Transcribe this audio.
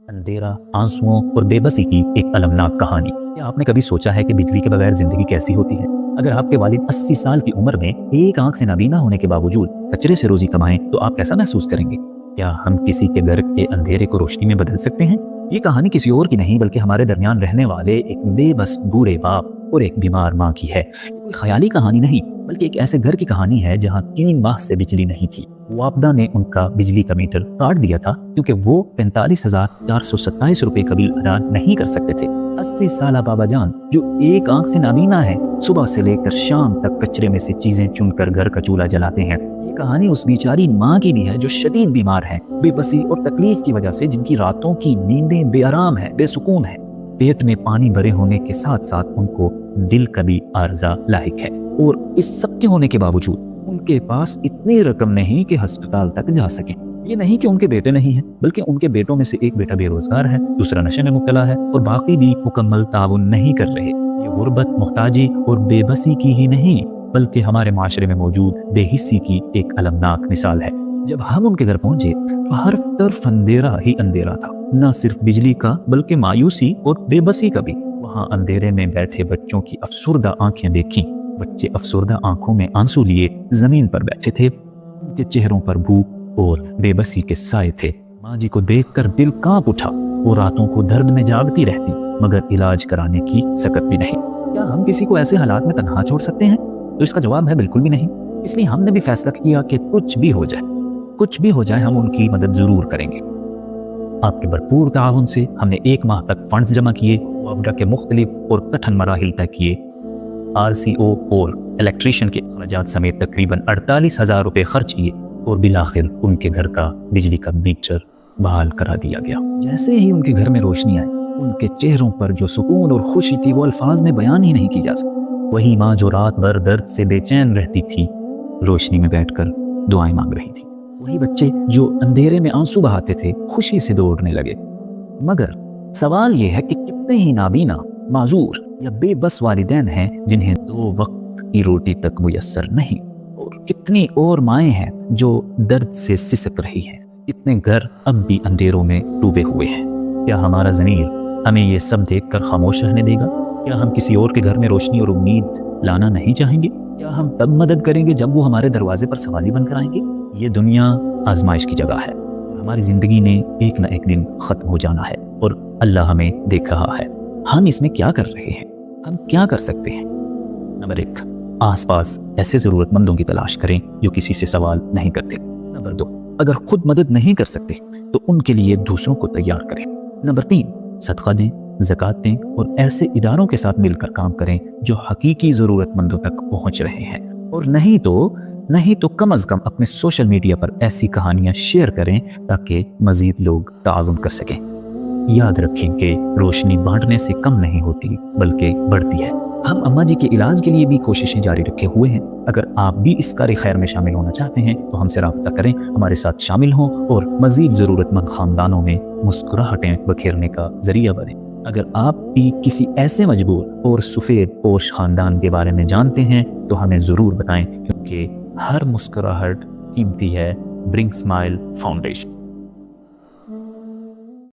अंधेरा, आंसुओं और बेबसी की एक अलमनाक कहानी। क्या आपने कभी सोचा है कि बिजली के बगैर जिंदगी कैसी होती है? अगर आपके वालिद 80 साल की उम्र में एक आंख से नाबीना होने के बावजूद कचरे से रोजी कमाएं तो आप कैसा महसूस करेंगे? क्या हम किसी के घर के अंधेरे को रोशनी में बदल सकते हैं? ये कहानी किसी और की नहीं बल्कि हमारे दरमियान रहने वाले एक बेबस बूढ़े बाप और एक बीमार माँ की है। कोई ख्याली कहानी नहीं बल्कि एक ऐसे घर की कहानी है जहाँ 3 माह से बिजली नहीं थी। वापदा ने उनका बिजली का मीटर काट दिया था क्योंकि वो 45,427 रुपए का बिल अदा नहीं कर सकते थे। 80 साल बाबा जान जो एक आंख से नाबीना है, सुबह से लेकर शाम तक कचरे में से चीजें चुनकर घर का चूल्हा जलाते हैं। ये कहानी उस बेचारी माँ की भी है जो शदीद बीमार है, बेबसी और तकलीफ की वजह से जिनकी रातों की नींदें बेआराम है, बेसुकून है। पेट में पानी भरे होने के साथ साथ उनको दिल का भी आर्जा लाहिक है और इस सब के होने के बावजूद उनके पास इतनी रकम नहीं कि अस्पताल तक जा सके। ये नहीं कि उनके बेटे नहीं हैं, बल्कि उनके बेटों में से एक बेटा बेरोजगार है, दूसरा नशे में मुब्तला है और बाकी भी मुकम्मल ताउन नहीं कर रहे। ये गुर्बत, मुहताजी और बेबसी की ही नहीं बल्कि हमारे माशरे में मौजूद बेहिस्सी की एक अलमनाक मिसाल है। जब हम उनके घर पहुंचे तो हर तरफ अंधेरा ही अंधेरा था, न सिर्फ बिजली का बल्कि मायूसी और बेबसी का भी। वहां अंधेरे में बैठे बच्चों की अफसुर्दा आंखें देखी। बच्चे अफसुर्दा आंखों में आंसू लिए जमीन पर बैठे थे, उनके चेहरों पर भूख और बेबसी के साए थे। माँ जी को देखकर दिल कांप उठा। वो रातों को दर्द में जागती रहती मगर इलाज कराने की सकत भी नहीं। क्या हम किसी को ऐसे हालात में तन्हा छोड़ सकते हैं? तो इसका जवाब है बिल्कुल भी नहीं। इसलिए हमने भी फैसला किया कि कुछ भी हो जाए हम उनकी मदद जरूर करेंगे। आपके भरपूर ताउन से हमने 1 माह तक फंड्स जमा किए, वापडा के मुख्तलिफ और कठिन मराहिल तय किए। RCO और इलेक्ट्रीशियन के अखराजात समेत तकरीबन 48,000 रुपए खर्च किए और बिलाखिर उनके घर का बिजली का मीटर बहाल करा दिया गया। जैसे ही उनके घर में रोशनी आई, उनके चेहरों पर जो सुकून और खुशी थी वो अल्फाज में बयान ही नहीं की जा सकती। वही माँ जो रात भर दर्द से बेचैन रहती थी, रोशनी में बैठकर दुआएं मांग रही थी। वही बच्चे जो अंधेरे में आंसू बहाते थे, खुशी से दौड़ने लगे। मगर सवाल यह है कि कितने ही नाबीना, माजूर या बेबस वालिदैन हैं जिन्हें 2 वक्त की रोटी तक मुयस्सर नहीं, और कितनी और माएँ हैं जो दर्द से सिसक रही हैं। कितने घर अब भी अंधेरों में डूबे हुए हैं। क्या हमारा ज़मीर हमें ये सब देखकर खामोश रहने देगा? क्या हम किसी और के घर में रोशनी और उम्मीद लाना नहीं चाहेंगे? क्या हम तब मदद करेंगे जब वो हमारे दरवाजे पर सवाली बनकर आएंगे? ये दुनिया आजमाइश की जगह है। हमारी जिंदगी ने एक न एक दिन खत्म हो जाना है और अल्लाह हमें देख रहा है। हम इसमें क्या कर रहे हैं? हम क्या कर सकते हैं? नंबर 1, आसपास ऐसे जरूरतमंदों की तलाश करें जो किसी से सवाल नहीं करते। नंबर 2, अगर खुद मदद नहीं कर सकते तो उनके लिए दूसरों को तैयार करें। नंबर 3, सदका दें, ज़कात दें और ऐसे इदारों के साथ मिलकर काम करें जो हकीकी ज़रूरतमंदों तक पहुंच रहे हैं। और नहीं तो कम अज़ कम अपने सोशल मीडिया पर ऐसी कहानियां शेयर करें ताकि मज़ीद लोग ताउन कर सकें। याद रखें कि रोशनी बांटने से कम नहीं होती बल्कि बढ़ती है। हम अम्मा जी के इलाज के लिए भी कोशिशें जारी रखे हुए हैं। अगर आप भी इस कार खैर में शामिल होना चाहते हैं तो हमसे राब्ता करें, हमारे साथ शामिल हों और मज़ीद ज़रूरतमंद ख़ानदानों में मुस्कुराहटें बखेरने का ज़रिया बने। अगर आप भी किसी ऐसे मजबूर और सफ़ेद पोश ख़ानदान के बारे में जानते हैं तो हमें ज़रूर बताएं, क्योंकि हर मुस्कुराहट कीमती है। Bring smile foundation.